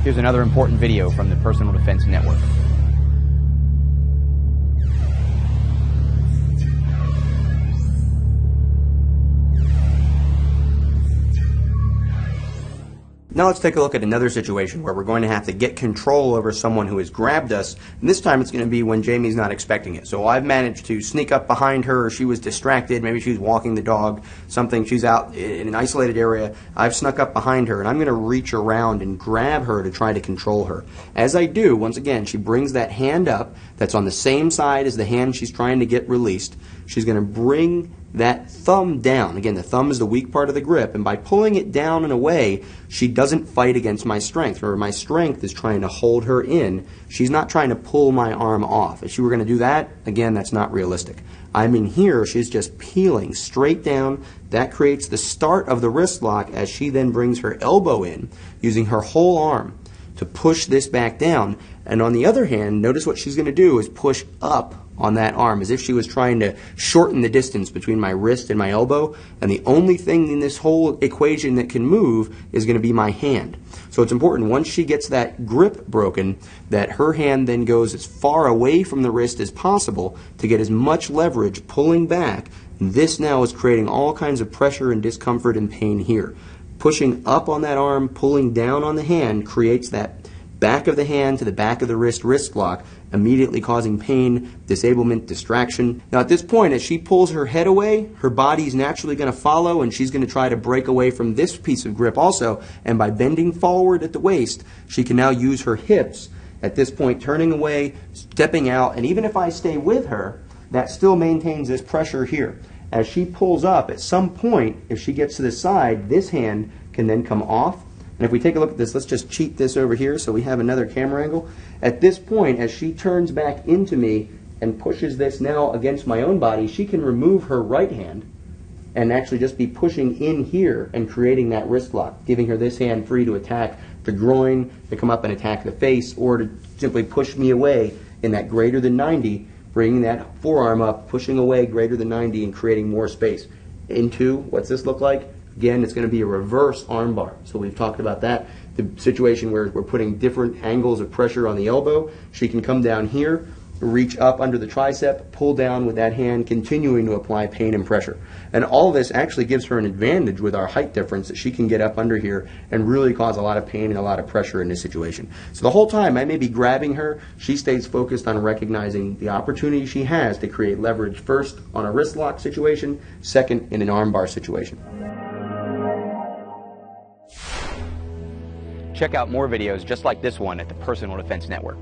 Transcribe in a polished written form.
Here's another important video from the Personal Defense Network. Now let's take a look at another situation where we're going to have to get control over someone who has grabbed us, and this time it's going to be when Jamie's not expecting it. So I've managed to sneak up behind her, or she was distracted, maybe she was walking the dog, something, she's out in an isolated area. I've snuck up behind her, and I'm going to reach around and grab her to try to control her. As I do, once again, she brings that hand up that's on the same side as the hand she's trying to get released. She's going to bring that thumb down. Again, the thumb is the weak part of the grip, and by pulling it down and away, she doesn't fight against my strength. Remember, my strength is trying to hold her in. She's not trying to pull my arm off. If she were going to do that, again, that's not realistic. I'm in here, she's just peeling straight down. That creates the start of the wrist lock as she then brings her elbow in, using her whole arm to push this back down. And on the other hand, notice what she's going to do is push up on that arm, as if she was trying to shorten the distance between my wrist and my elbow, and the only thing in this whole equation that can move is going to be my hand. So it's important, once she gets that grip broken, that her hand then goes as far away from the wrist as possible to get as much leverage pulling back. This now is creating all kinds of pressure and discomfort and pain here. Pushing up on that arm, pulling down on the hand creates that back of the hand to the back of the wrist lock, immediately causing pain, disablement, distraction. Now at this point, as she pulls her head away, her body's naturally going to follow, and she's going to try to break away from this piece of grip also, and by bending forward at the waist, she can now use her hips at this point, turning away, stepping out, and even if I stay with her, that still maintains this pressure here. As she pulls up, at some point, if she gets to the side, this hand can then come off. And if we take a look at this, let's just cheat this over here so we have another camera angle. At this point, as she turns back into me and pushes this now against my own body, she can remove her right hand and actually just be pushing in here and creating that wrist lock, giving her this hand free to attack the groin, to come up and attack the face, or to simply push me away in that greater than 90, bringing that forearm up, pushing away greater than 90 and creating more space. Into, what's this look like? Again, it's going to be a reverse armbar. So we've talked about that. The situation where we're putting different angles of pressure on the elbow. She can come down here, reach up under the tricep, pull down with that hand, continuing to apply pain and pressure. And all this actually gives her an advantage with our height difference, that she can get up under here and really cause a lot of pain and a lot of pressure in this situation. So the whole time I may be grabbing her, she stays focused on recognizing the opportunity she has to create leverage, first on a wrist lock situation, second in an armbar situation. Check out more videos just like this one at the Personal Defense Network.